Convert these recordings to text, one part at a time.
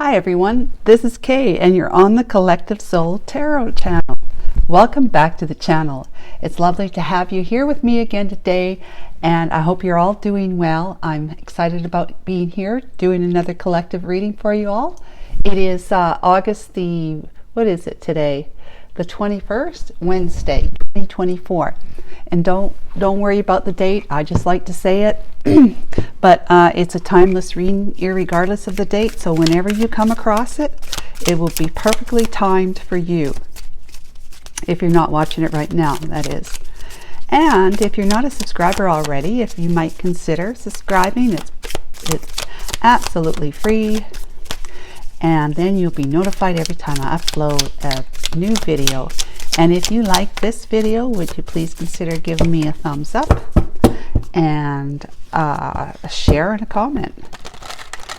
Hi everyone, this is Kay and you're on the Collective Soul Tarot channel. Welcome back to the channel. It's lovely to have you here with me again today, and I hope you're all doing well. I'm excited about being here doing another collective reading for you all. It is August the, what is it today? The 21st, Wednesday, 2024. And don't worry about the date. I just like to say it. But it's a timeless reading, irregardless of the date. So whenever you come across it, it will be perfectly timed for you. If you're not watching it right now, that is. And if you're not a subscriber already, if you might consider subscribing, it's absolutely free. And then you'll be notified every time I upload a new video. And if you like this video, would you please consider giving me a thumbs up and a share and a comment?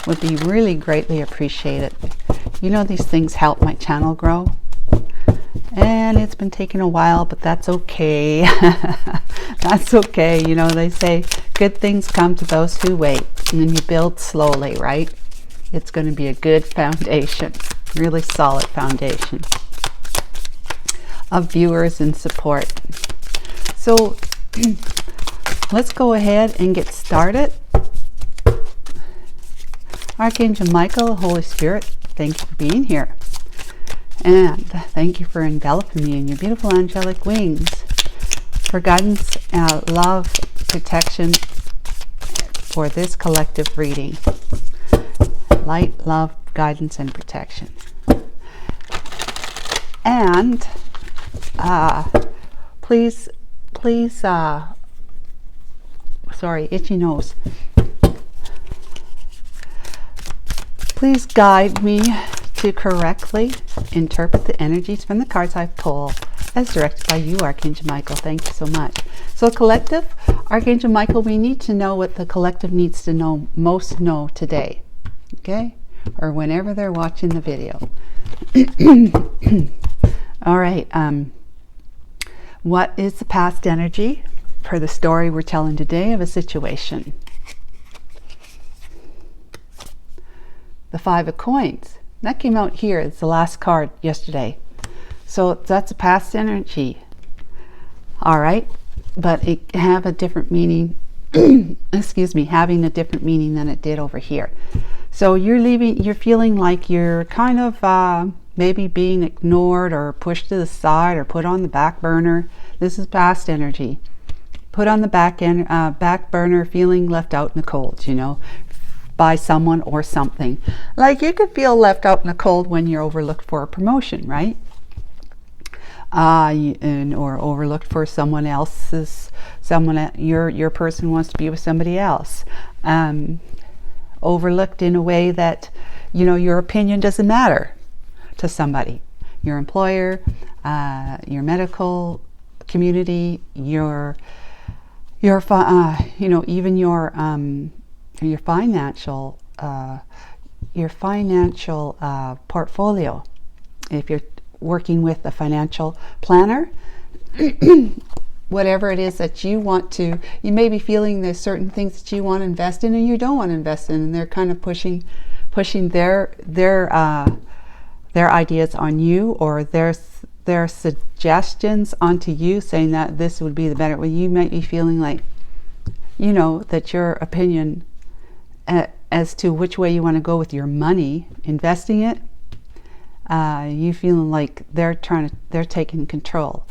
Would be really greatly appreciated. You know, these things help my channel grow. And it's been taking a while, but that's okay. That's okay. You know, they say good things come to those who wait. And then you build slowly, right? It's going to be a good foundation, really solid foundation of viewers and support. So let's go ahead and get started. Archangel Michael, Holy Spirit, thank you for being here. And thank you for enveloping me in your beautiful angelic wings for guidance, love, protection for this collective reading. Light, love, guidance, and protection. And please, sorry, itchy nose. Please guide me to correctly interpret the energies from the cards I pull as directed by you, Archangel Michael. Thank you so much. So collective, Archangel Michael, we need to know what the collective needs to know, most know today. Okay? Or whenever they're watching the video. All right. What is the past energy for the story we're telling today of a situation? The Five of Coins. That came out here. It's the last card yesterday. So that's a past energy. All right. But it have a different meaning. Excuse me, having a different meaning than it did over here. So you're feeling like you're kind of maybe being ignored or pushed to the side or put on the back burner. This is past energy. Put on the back burner, feeling left out in the cold, you know, by someone or something. Like you could feel left out in the cold when you're overlooked for a promotion, right? Or overlooked for someone else's, your person wants to be with somebody else. Overlooked in a way that, you know, your opinion doesn't matter to somebody, your employer, your medical community, your you know, even your financial portfolio. If you're working with a financial planner, whatever it is that you want to, you may be feeling there's certain things that you want to invest in and you don't want to invest in, and they're kind of pushing their ideas on you, or their suggestions onto you, saying that this would be the better. Well, you might be feeling like, you know, that your opinion as to which way you want to go with your money, investing it, you feeling like they're taking control.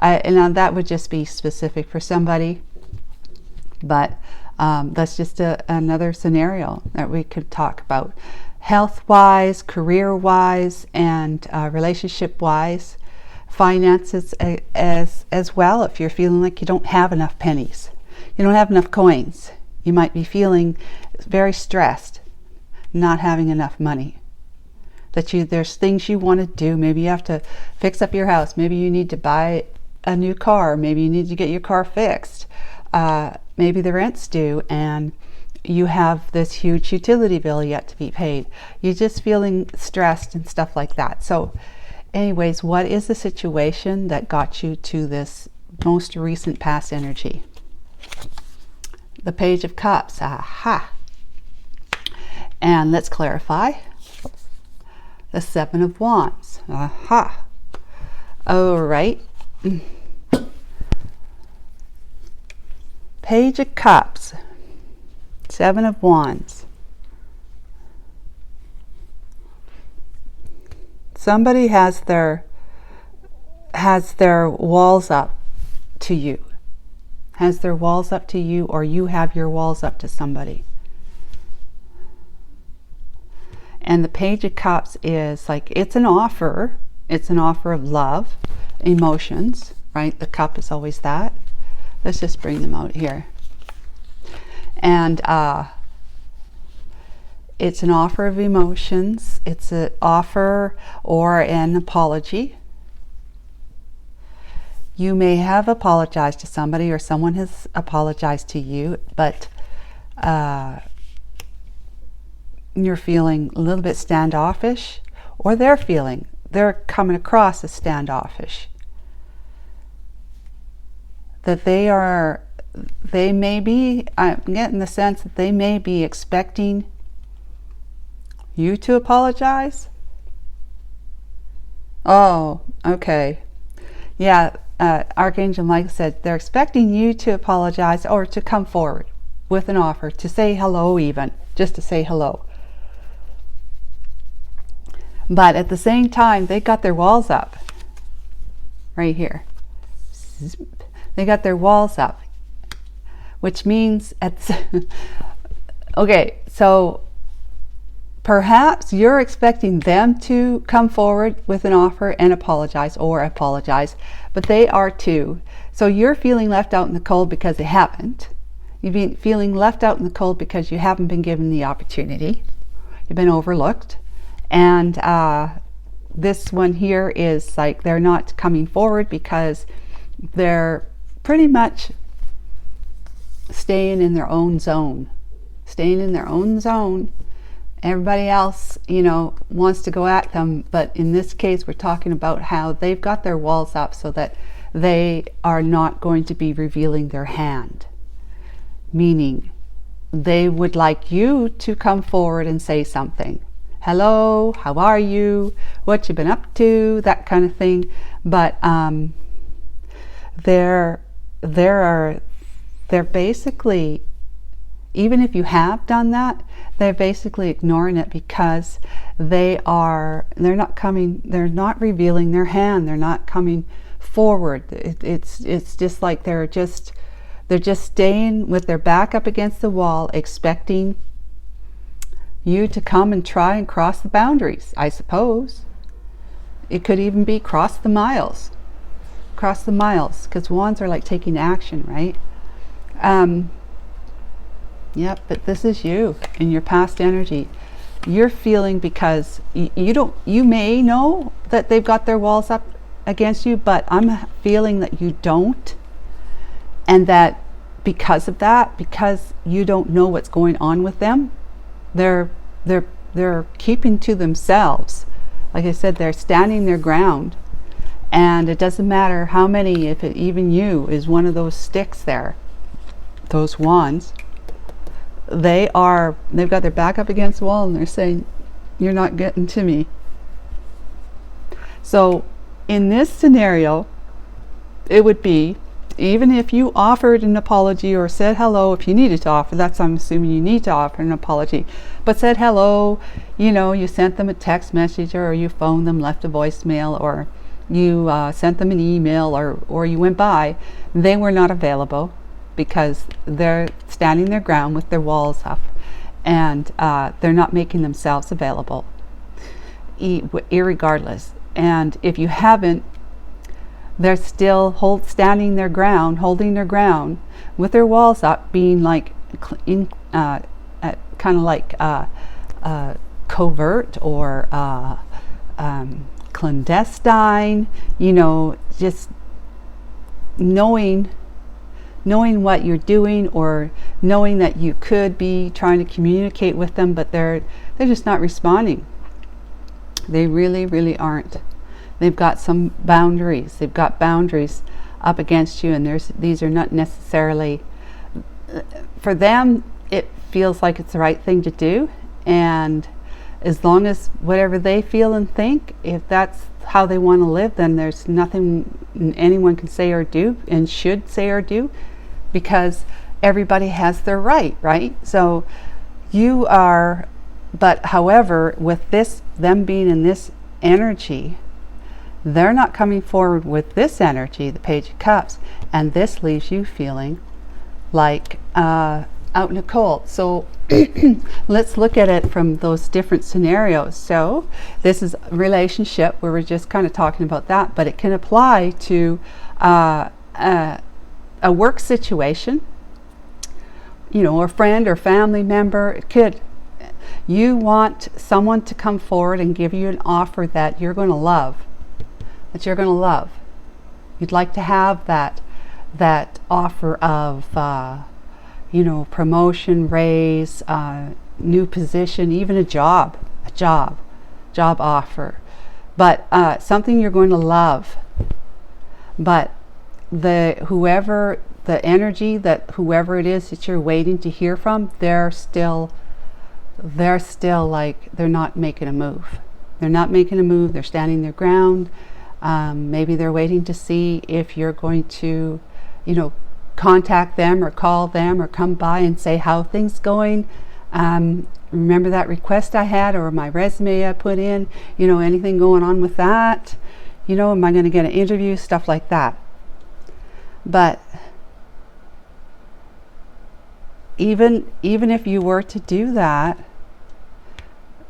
And that would just be specific for somebody, but that's just another scenario that we could talk about. Health-wise, career-wise, and relationship-wise, finances as well. If you're feeling like you don't have enough pennies, you don't have enough coins, you might be feeling very stressed, not having enough money. There's things you want to do. Maybe you have to fix up your house. Maybe you need to buy a new car. Maybe you need to get your car fixed. Maybe the rent's due and you have this huge utility bill yet to be paid. You're just feeling stressed and stuff like that. So anyways, what is the situation that got you to this most recent past energy? The Page of Cups. Aha. And let's clarify. the Seven of Wands. Aha. All right. Page of Cups. Seven of Wands. Somebody has their walls up to you. Has their walls up to you, or you have your walls up to somebody. And the Page of Cups is like, it's an offer. It's an offer of love, emotions, right? The cup is always that. Let's just bring them out here. And it's an offer of emotions. It's an offer or an apology. You may have apologized to somebody, or someone has apologized to you, but you're feeling a little bit standoffish, or they're coming across as standoffish. That they may be, I'm getting the sense that they may be expecting you to apologize. Oh, okay. Yeah, Archangel Michael said they're expecting you to apologize, or to come forward with an offer, to say hello, even just to say hello. But at the same time, they got their walls up right here. They got their walls up, which means okay, so perhaps you're expecting them to come forward with an offer and apologize, but they are too. So you're feeling left out in the cold because they haven't. You've been feeling left out in the cold because you haven't been given the opportunity. You've been overlooked. And this one here is like, they're not coming forward because they're pretty much staying in their own zone. Everybody else, wants to go at them, but in this case, we're talking about how they've got their walls up so that they are not going to be revealing their hand. Meaning, they would like you to come forward and say something. Hello, how are you? What you been up to? That kind of thing. But they're basically, even if you have done that, they're basically ignoring it because they're not revealing their hand. They're not coming forward. It's just like they're just staying with their back up against the wall, expecting you to come and try and cross the boundaries, I suppose. It could even be cross the miles, because wands are like taking action, right? Yep, but this is you in your past energy. You're feeling because you may know that they've got their walls up against you, but I'm feeling that you don't, and that because of that, because you don't know what's going on with them, they're keeping to themselves. Like I said, they're standing their ground, and it doesn't matter how many, even you is one of those sticks there, those wands. They've got their back up against the wall and they're saying, you're not getting to me. So in this scenario, it would be, even if you offered an apology or said hello, if you needed to offer, I'm assuming you need to offer an apology, but said hello, you sent them a text message, or you phoned them, left a voicemail, or you sent them an email, or you went by, they were not available because they're standing their ground with their walls up, and they're not making themselves available, irregardless. And if you haven't, they're still standing their ground, holding their ground with their walls up, being like kind of like covert or clandestine, just knowing what you're doing, or knowing that you could be trying to communicate with them, but they're just not responding. They really, really aren't. They've got some boundaries. They've got boundaries up against you, and these are not necessarily, for them, it feels like it's the right thing to do, and as long as whatever they feel and think, if that's how they want to live, then there's nothing anyone can say or do and should say or do, because everybody has their right? So you are, but however, with this, them being in this energy, they're not coming forward with this energy, the Page of Cups, and this leaves you feeling like out in the cold. So let's look at it from those different scenarios. So this is a relationship where we're just kind of talking about that, but it can apply to a work situation, you know, a friend or family member. It could, you want someone to come forward and give you an offer that you're going to love, You'd like to have that offer of you know, promotion, raise, new position, even a job offer, but something you're going to love. But whoever it is that you're waiting to hear from, they're still like, they're not making a move. They're standing their ground. Maybe they're waiting to see if you're going to, you know, contact them or call them or come by and say how things going. Remember that request I had, or my resume I put in, you know, anything going on with that? You know, am I going to get an interview? Stuff like that. But even if you were to do that,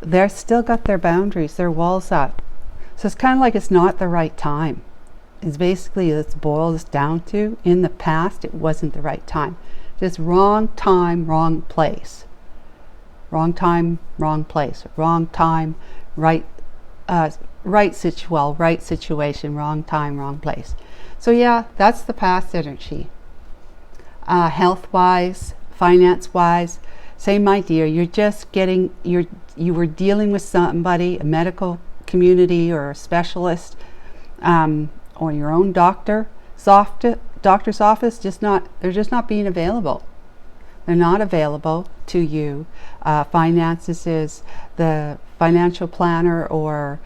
they're still got their boundaries, their walls up. So it's kind of like it's not the right time. It's basically, it boils down to, in the past, it wasn't the right time. Just wrong time, wrong place. Wrong time, wrong place. Wrong time, right situation, wrong time, wrong place. So yeah, that's the past energy. Health-wise, finance-wise, same idea. You're just getting, you were dealing with somebody, a medical community or a specialist, or your own doctor's office, they're just not being available. They're not available to you. Finances is the financial planner or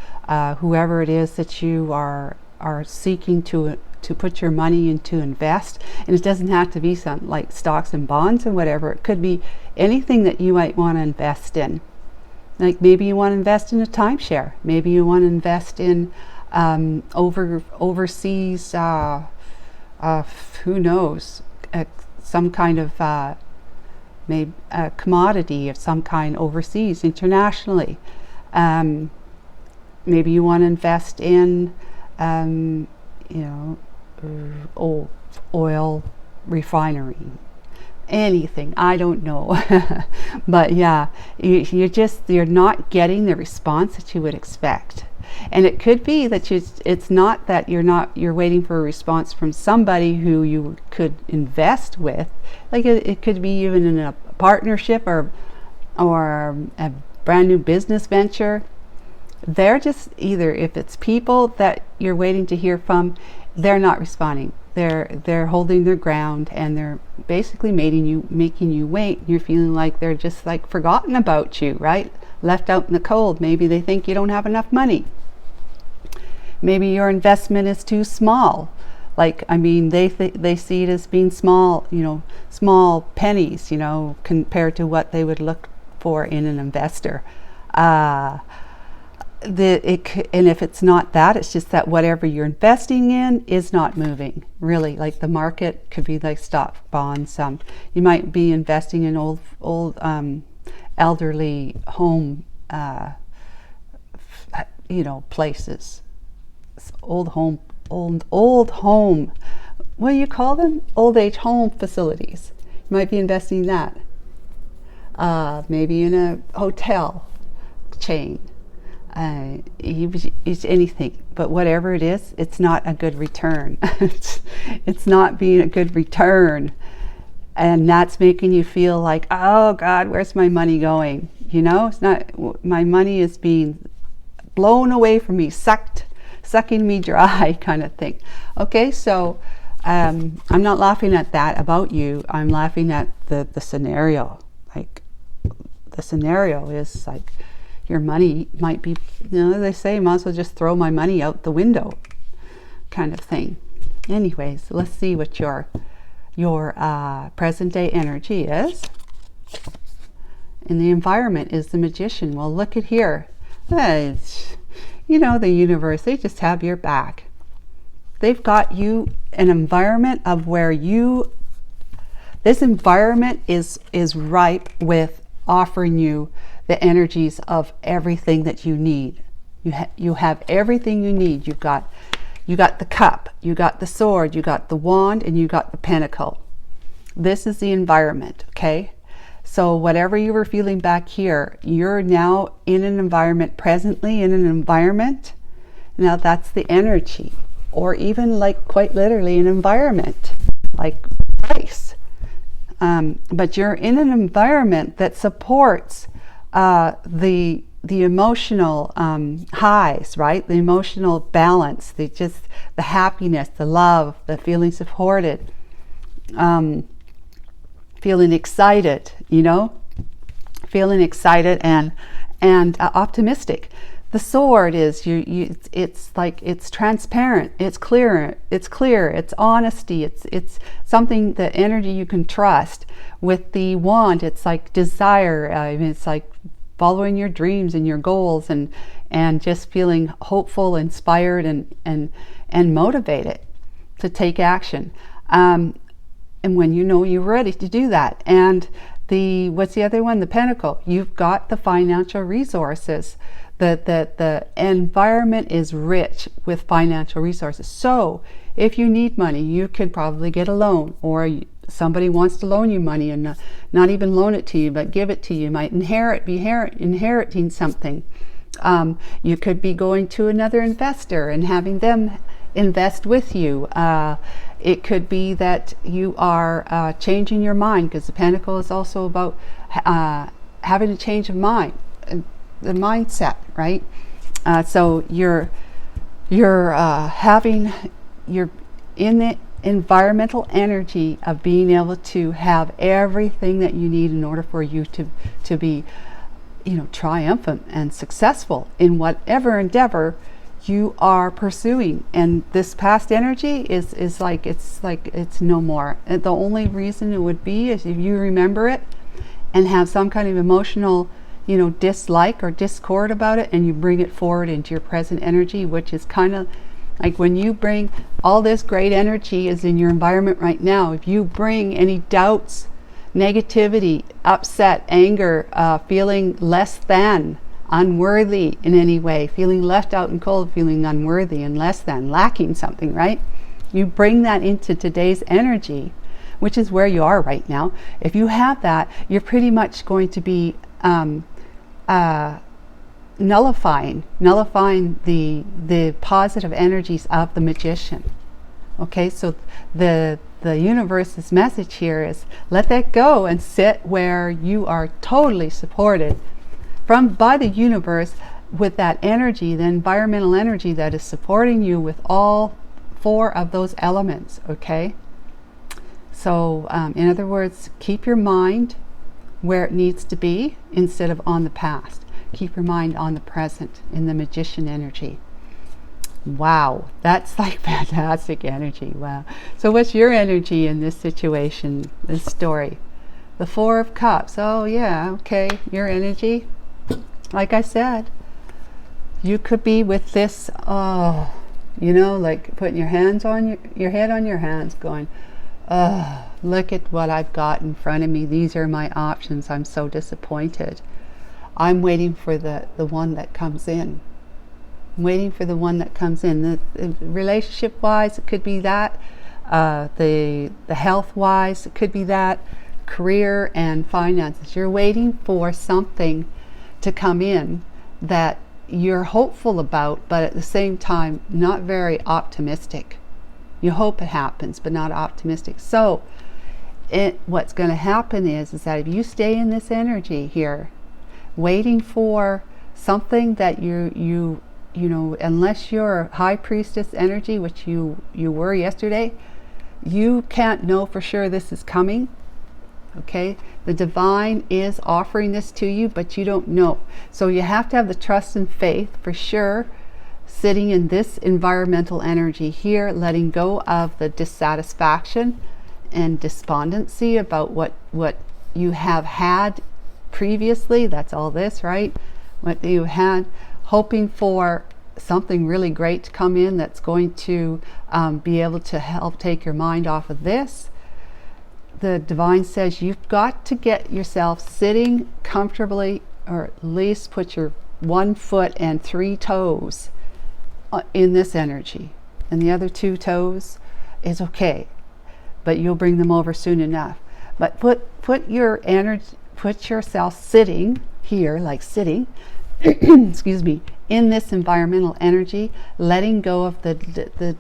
whoever it is that you are seeking to put your money into, invest. And it doesn't have to be something like stocks and bonds and whatever. It could be anything that you might want to invest in. Like maybe you want to invest in a timeshare. Maybe you want to invest in overseas, who knows, some kind of maybe a commodity of some kind overseas, internationally. Maybe you want to invest in, you know, oil refinery. Anything, I don't know. But yeah, you're not getting the response that you would expect. And it could be that it's not that you're waiting for a response from somebody who you could invest with. Like it could be even in a partnership or a brand new business venture. They're just, either if it's people that you're waiting to hear from, they're not responding. They're holding their ground, and they're basically making you wait. You're feeling like they're just like forgotten about you, right? Left out in the cold. Maybe they think you don't have enough money. Maybe your investment is too small. Like, I mean, they see it as being small, you know, small pennies, you know, compared to what they would look for in an investor. And if it's not that, it's just that whatever you're investing in is not moving, really. Like the market could be like stock, bonds. You might be investing in old elderly home, you know, places. Old home. What do you call them? Old age home facilities. You might be investing in that. Maybe in a hotel chain. It's anything, but whatever it is, it's not a good return. It's not being a good return, and that's making you feel like, oh God, where's my money going? You know, it's not. My money is being blown away from me, sucking me dry, kind of thing. Okay, so I'm not laughing at that about you. I'm laughing at the scenario. Like the scenario is like, your money might be, they say, might as well just throw my money out the window kind of thing. Anyways, let's see what your present day energy is. And the environment is the Magician. Well, look at here. The universe, they just have your back. They've got you an environment of where this environment is ripe with offering you the energies of everything that you need. You have everything you need. You got the cup, you got the sword, you got the wand, and you got the pentacle. This is the environment, okay? So whatever you were feeling back here, you're now in an environment, presently in an environment. Now that's the energy, or even like quite literally an environment, like place. But you're in an environment that supports the emotional highs, right? The emotional balance, the happiness, the love, the feeling supported, feeling excited, feeling excited and optimistic. The sword is it's transparent, it's clear, it's honesty, it's something, the energy you can trust. With the wand, it's like desire, it's like following your dreams and your goals and just feeling hopeful, inspired, and motivated to take action. And when you're ready to do that. And what's the other one? The pentacle. You've got the financial resources. The environment is rich with financial resources. So if you need money, you could probably get a loan, or somebody wants to loan you money and not even loan it to you, but give it to you. You might be inheriting something. You could be going to another investor and having them invest with you. It could be that you are changing your mind, because the pentacle is also about having a change of mind, the mindset, right? So you're in the environmental energy of being able to have everything that you need in order for you to be triumphant and successful in whatever endeavor you are pursuing. And this past energy is it's no more. And the only reason it would be is if you remember it and have some kind of emotional dislike or discord about it, and you bring it forward into your present energy, which is kind of like when you bring all this great energy is in your environment right now. If you bring any doubts, negativity, upset, anger, feeling less than, unworthy in any way, feeling left out and cold, feeling unworthy and less than, lacking something, right? You bring that into today's energy, which is where you are right now. If you have that, you're pretty much going to be nullifying the positive energies of the Magician. Okay, so the universe's message here is let that go and sit where you are totally supported by the universe with that energy, the environmental energy that is supporting you with all four of those elements. Okay, so in other words, keep your mind where it needs to be instead of on the past. Keep your mind on the present in the Magician energy. Wow, that's like fantastic energy. Wow. So what's your energy in this situation, this story? The Four of Cups. Oh yeah, okay, your energy. Like I said, you could be with this, like putting your hands on your head on your hands, going, oh, look at what I've got in front of me. These are my options. I'm so disappointed. I'm waiting for the one that comes in. I'm waiting for the one that comes in. The relationship-wise, it could be that. The health-wise, it could be that. Career and finances. You're waiting for something to come in that you're hopeful about, but at the same time, not very optimistic. You hope it happens, but not optimistic. So what's going to happen is that if you stay in this energy here, waiting for something that you unless you're high priestess energy, which you were yesterday, you can't know for sure this is coming. Okay, the divine is offering this to you, but you don't know. So you have to have the trust and faith for sure, sitting in this environmental energy here, letting go of the dissatisfaction and despondency about what you have had previously. That's all this, right? What you had, hoping for something really great to come in that's going to be able to help take your mind off of this. The divine says you've got to get yourself sitting comfortably, or at least put your 1 foot and 3 toes in this energy, and the other 2 toes is okay, but you'll bring them over soon enough. But put your energy, put yourself sitting here, like sitting excuse me, in this environmental energy, letting go of the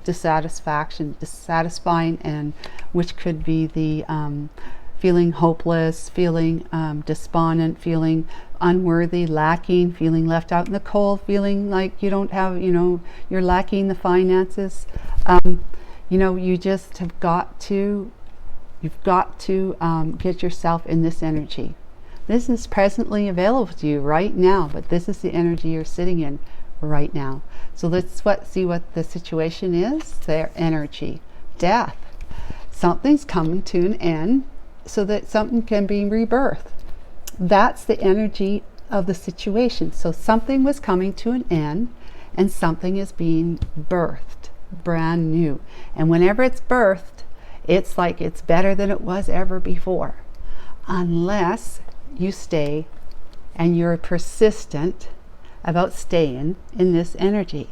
dissatisfying, and which could be the feeling hopeless, feeling despondent, feeling unworthy, lacking, feeling left out in the cold, feeling like you don't have, you're lacking the finances. You just have got to, get yourself in this energy. This is presently available to you right now, but this is the energy you're sitting in right now. So let's see what the situation is. Their energy, death. Something's coming to an end so that something can be rebirthed. That's the energy of the situation. So something was coming to an end and something is being birthed, brand new. And whenever it's birthed, it's like it's better than it was ever before. Unless you stay and you're persistent about staying in this energy.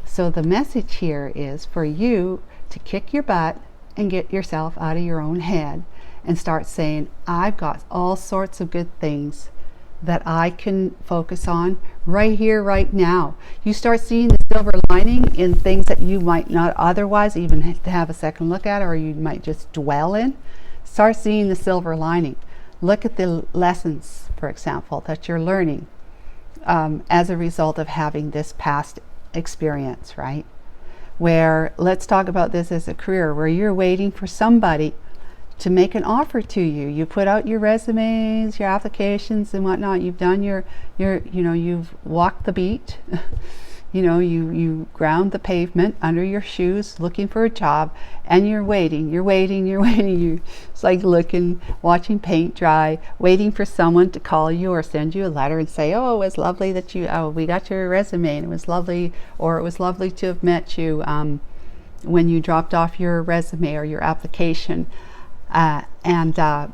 So the message here is for you to kick your butt and get yourself out of your own head and start saying, I've got all sorts of good things that I can focus on right here, right now. You start seeing the silver lining in things that you might not otherwise even have a second look at, or you might just dwell in. Start seeing the silver lining. Look at the lessons, for example, that you're learning as a result of having this past experience, right? Where, let's talk about this as a career, where you're waiting for somebody to make an offer to you. You put out your resumes, your applications and whatnot. You've done you've walked the beat. You ground the pavement under your shoes looking for a job, and you're waiting. It's like watching paint dry, waiting for someone to call you or send you a letter and say, oh, it was lovely that we got your resume, and it was lovely to have met you when you dropped off your resume or your application. And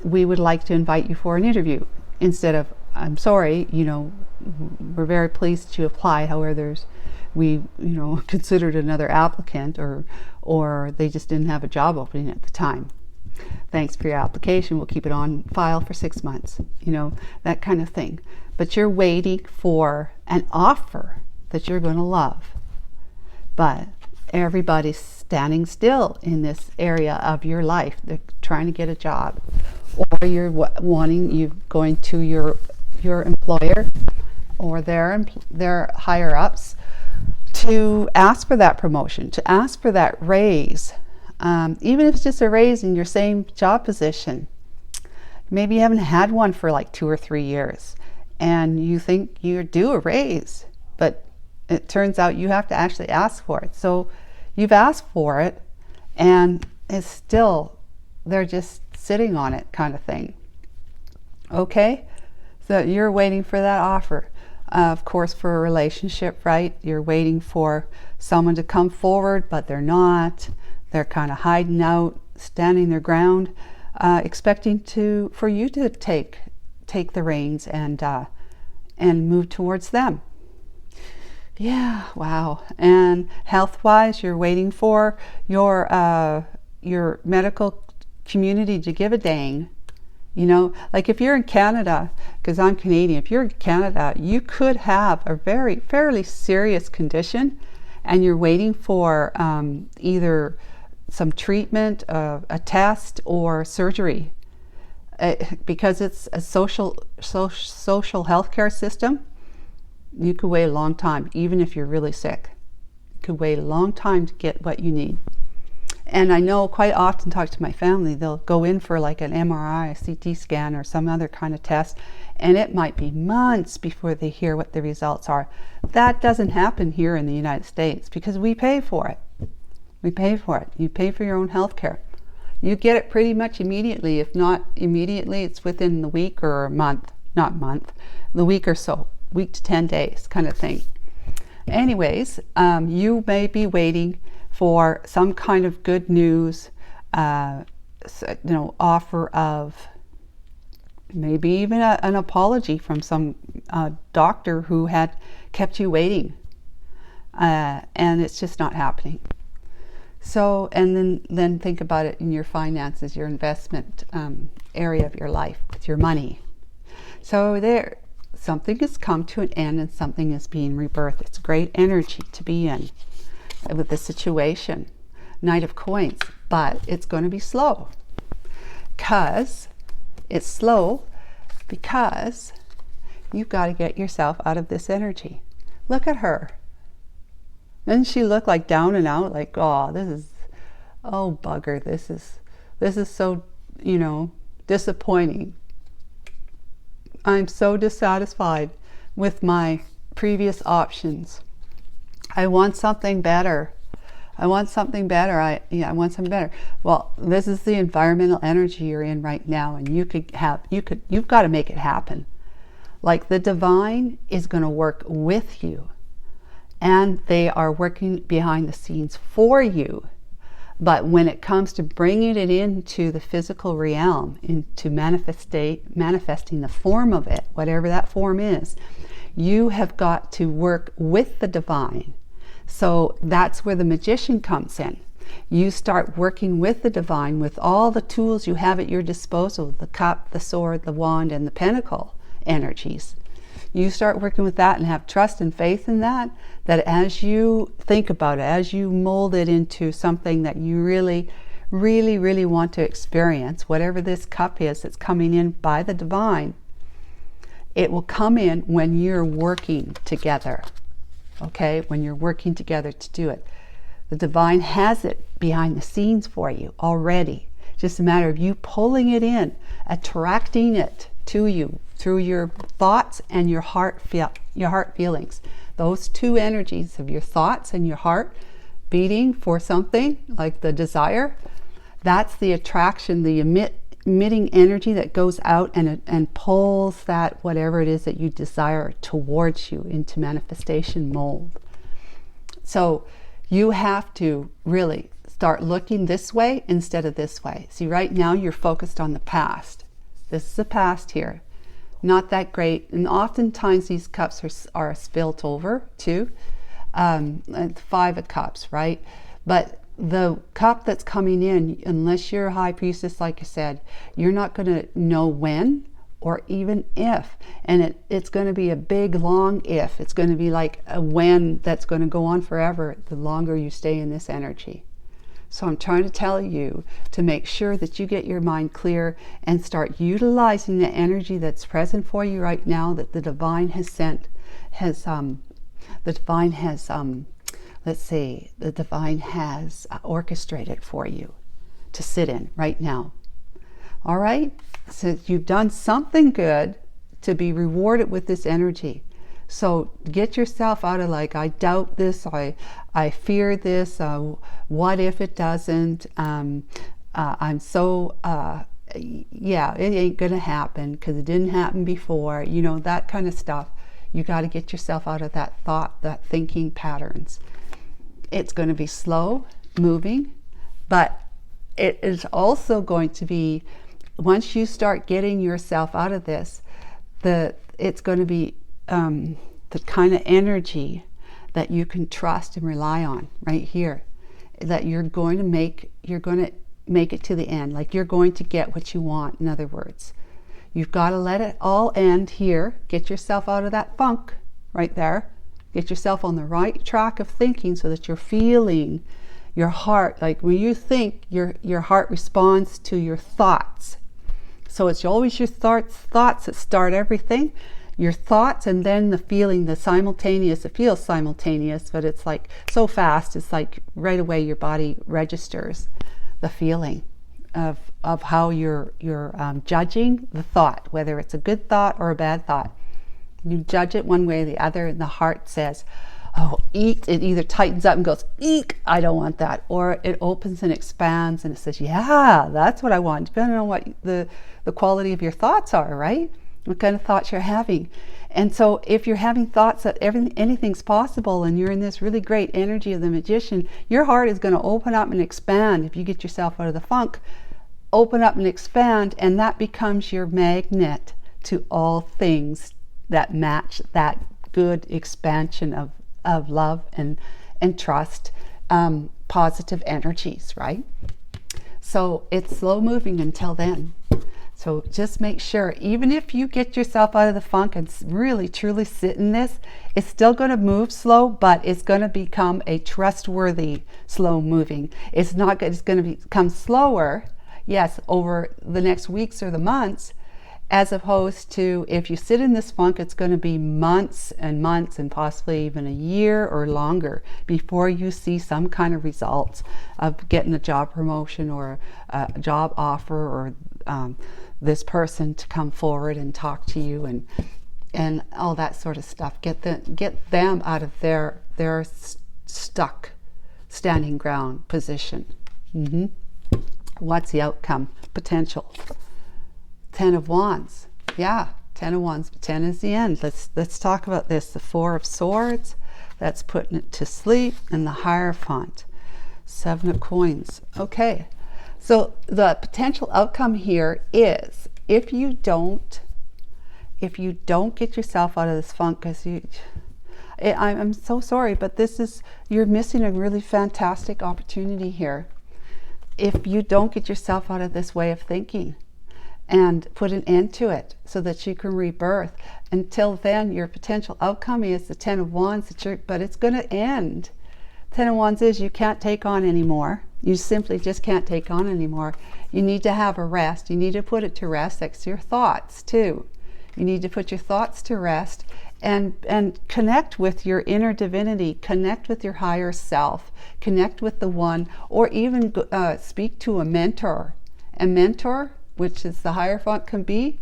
we would like to invite you for an interview, instead of, I'm sorry, we're very pleased to apply. However, we considered another applicant, or they just didn't have a job opening at the time. Thanks for your application. We'll keep it on file for 6 months. That kind of thing. But you're waiting for an offer that you're going to love. But everybody's standing still in this area of your life. They're trying to get a job, or you're going to your employer or their higher ups to ask for that promotion, to ask for that raise, even if it's just a raise in your same job position. Maybe you haven't had one for like 2 or 3 years, and you think you're due a raise, but it turns out you have to actually ask for it. So you've asked for it, and it's still, they're just sitting on it, kind of thing. Okay? So you're waiting for that offer. Of course, for a relationship, right? You're waiting for someone to come forward, but they're not. They're kind of hiding out, standing their ground, expecting for you to take the reins and move towards them. Yeah, wow. And health-wise, you're waiting for your medical community to give a dang. Like if you're in Canada, because I'm Canadian, if you're in Canada, you could have a fairly serious condition, and you're waiting for either some treatment, a test, or surgery, because it's a social healthcare system. You could wait a long time, even if you're really sick. You could wait a long time to get what you need. And I know quite often, talk to my family, they'll go in for like an MRI, a CT scan, or some other kind of test, and it might be months before they hear what the results are. That doesn't happen here in the United States because we pay for it. We pay for it. You pay for your own health care. You get it pretty much immediately. If not immediately, it's within the week or a month, not month, the week or so, week to 10 days kind of thing. Anyways, you may be waiting for some kind of good news, offer of maybe even an apology from some doctor who had kept you waiting, and it's just not happening. So, and then think about it in your finances, your investment area of your life, with your money. So there, something has come to an end and something is being rebirthed. It's great energy to be in with the situation. Knight of Coins, but it's going to be slow. It's slow because you've got to get yourself out of this energy. Look at her. Doesn't she look like down and out? Like, oh bugger, this is so, disappointing. I'm so dissatisfied with my previous options. I want something better. I want something better. Well, this is the environmental energy you're in right now, and you've got to make it happen. Like, the divine is going to work with you, and they are working behind the scenes for you. But when it comes to bringing it into the physical realm, into manifesting the form of it, whatever that form is, you have got to work with the divine. So that's where the magician comes in. You start working with the divine with all the tools you have at your disposal, the cup, the sword, the wand, and the pentacle energies. You start working with that and have trust and faith in that as you think about it, as you mold it into something that you really, really, really want to experience, whatever this cup is that's coming in by the divine, it will come in when you're working together. Okay, when you're working together to do it. The divine has it behind the scenes for you already. Just a matter of you pulling it in, attracting it to you through your thoughts and your heart feelings. Those two energies of your thoughts and your heart beating for something, like the desire, that's the attraction, the emitting energy that goes out and pulls that whatever it is that you desire towards you into manifestation mold. So you have to really start looking this way instead of this way. See, right now you're focused on the past. This is the past here. Not that great. And oftentimes these cups are spilt over too. 5 of Cups, right? But the cup that's coming in, unless you're a high priestess, like I said, you're not going to know when or even if. And it's going to be a big, long if. It's going to be like a when that's going to go on forever, the longer you stay in this energy. So I'm trying to tell you to make sure that you get your mind clear and start utilizing the energy that's present for you right now, that the divine has sent, the divine has orchestrated for you to sit in right now. All right? So you've done something good to be rewarded with this energy. So get yourself out of like, I doubt this, I fear this, what if it doesn't, I'm so, yeah, it ain't gonna happen because it didn't happen before, that kind of stuff. You got to get yourself out of that thought, that thinking patterns. It's going to be slow moving, but it is also going to be, once you start getting yourself out of this, it's going to be the kind of energy that you can trust and rely on right here, that you're going to make it to the end, like you're going to get what you want. In other words, you've got to let it all end here. Get yourself out of that funk right there. Get yourself on the right track of thinking so that you're feeling your heart. Like when you think, your heart responds to your thoughts. So it's always your thoughts that start everything. your thoughts and then the feeling, the simultaneous, it feels simultaneous, but it's like so fast, it's like right away your body registers the feeling of how you're judging the thought, whether it's a good thought or a bad thought. You judge it one way or the other, and the heart says, oh, eek. It either tightens up and goes, eek, I don't want that, or it opens and expands and it says, yeah, that's what I want, depending on what the quality of your thoughts are, right? What kind of thoughts you're having. And so if you're having thoughts that anything's possible and you're in this really great energy of the magician, your heart is going to open up and expand. If you get yourself out of the funk, open up and expand, and that becomes your magnet to all things that match that good expansion of love and trust, positive energies, right? So it's slow moving until then. So just make sure, even if you get yourself out of the funk and really truly sit in this, it's still going to move slow, but it's going to become a trustworthy slow moving. It's going to become slower, yes, over the next weeks or the months, as opposed to if you sit in this funk, it's going to be months and months and possibly even a year or longer before you see some kind of results of getting a job promotion or a job offer, or this person to come forward and talk to you and all that sort of stuff. Get them out of their stuck standing ground position. What's the outcome potential? 10 of Wands. Yeah, 10 of Wands. 10 is the end. Let's talk about this. The 4 of Swords, that's putting it to sleep, and the Hierophant. 7 of Coins. Okay. So the potential outcome here is, if you don't get yourself out of this funk, because I'm so sorry, but you're missing a really fantastic opportunity here. If you don't get yourself out of this way of thinking and put an end to it so that you can rebirth, until then your potential outcome is the 10 of Wands, but it's going to end. 10 of Wands is you can't take on anymore. You simply just can't take on anymore. You need to have a rest. You need to put it to rest. That's your thoughts too. You need to put your thoughts to rest and connect with your inner divinity, connect with your higher self, connect with the one, or even speak to a mentor. A mentor, which is the Hierophant, can be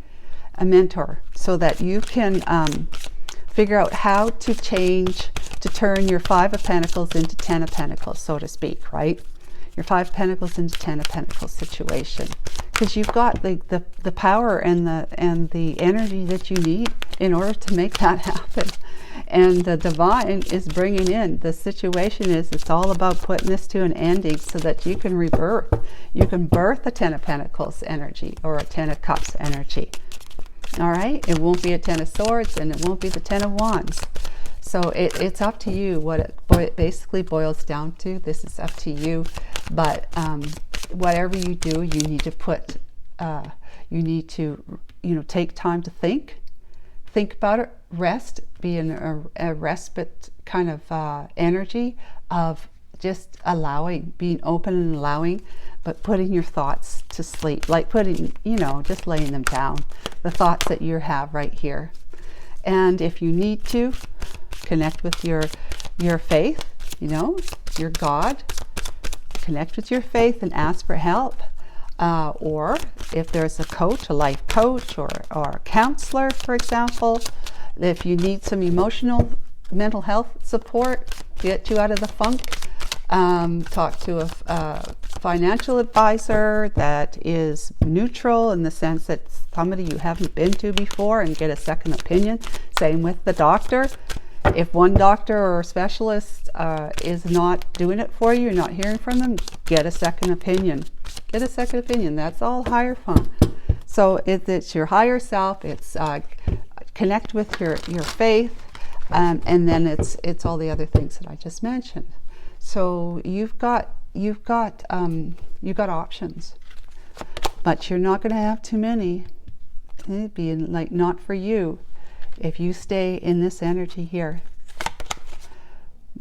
a mentor, so that you can figure out how to turn your 5 of Pentacles into 10 of Pentacles, so to speak, right? Your 5 of Pentacles into 10 of Pentacles situation, because you've got the power and the energy that you need in order to make that happen. And the divine is bringing in, the situation it's all about putting this to an ending so that you can rebirth. You can birth a 10 of Pentacles energy or a 10 of Cups energy. All right, it won't be a 10 of Swords, and it won't be the 10 of Wands. So it's up to you what it basically boils down to. This is up to you. But whatever you do, you need to take time to think about it, rest, be in a respite kind of energy of just allowing, being open and allowing, but putting your thoughts to sleep, like just laying them down, the thoughts that you have right here. And if you need to, connect with your faith, your God, connect with your faith and ask for help. Or if there's a coach, a life coach, or a counselor, for example, if you need some emotional, mental health support, get you out of the funk, talk to a financial advisor that is neutral in the sense that somebody you haven't been to before, and get a second opinion. Same with the doctor. If one doctor or specialist is not doing it for you, you're not hearing from them, get a second opinion. Get a second opinion. That's all Hierophant. So it's your higher self. It's connect with your faith, and then it's all the other things that I just mentioned. So you've got options, but you're not going to have too many. It'd be like not for you if you stay in this energy here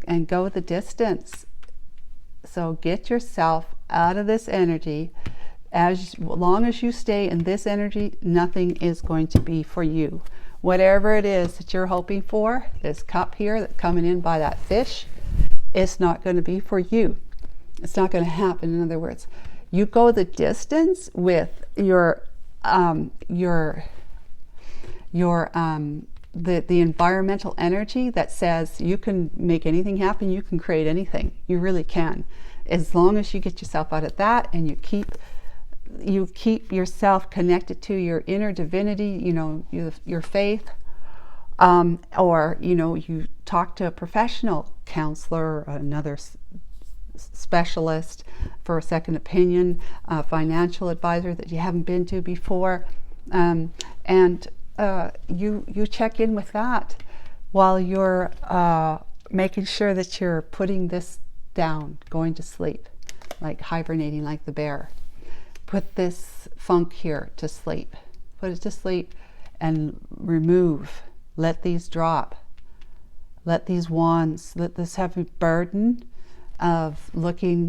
and go the distance. So get yourself out of this energy. As long as you stay in this energy, nothing is going to be for you. whatever it is that you're hoping for, this cup here that's coming in by that fish, it's not going to be for you. It's not going to happen. In other words, you go the distance with the environmental energy that says you can make anything happen, you can create anything. You really can, as long as you get yourself out of that and you keep yourself connected to your inner divinity, you know, your faith, or you know, you talk to a professional counselor, another specialist for a second opinion, a financial advisor that you haven't been to before, and you check in with that while you're making sure that you're putting this down, going to sleep, like hibernating like the bear. Put this funk here to sleep. Put it to sleep and remove. Let these drop. Let these wands, let this heavy burden of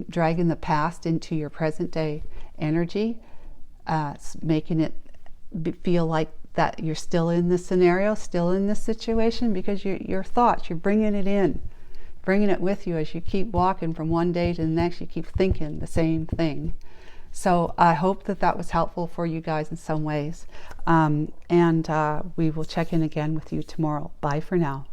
dragging the past into your present day energy, making it feel like that you're still in this scenario, still in this situation, because your thoughts, you're bringing it in, bringing it with you as you keep walking from one day to the next. You keep thinking the same thing. So I hope that was helpful for you guys in some ways, and we will check in again with you tomorrow. Bye for now.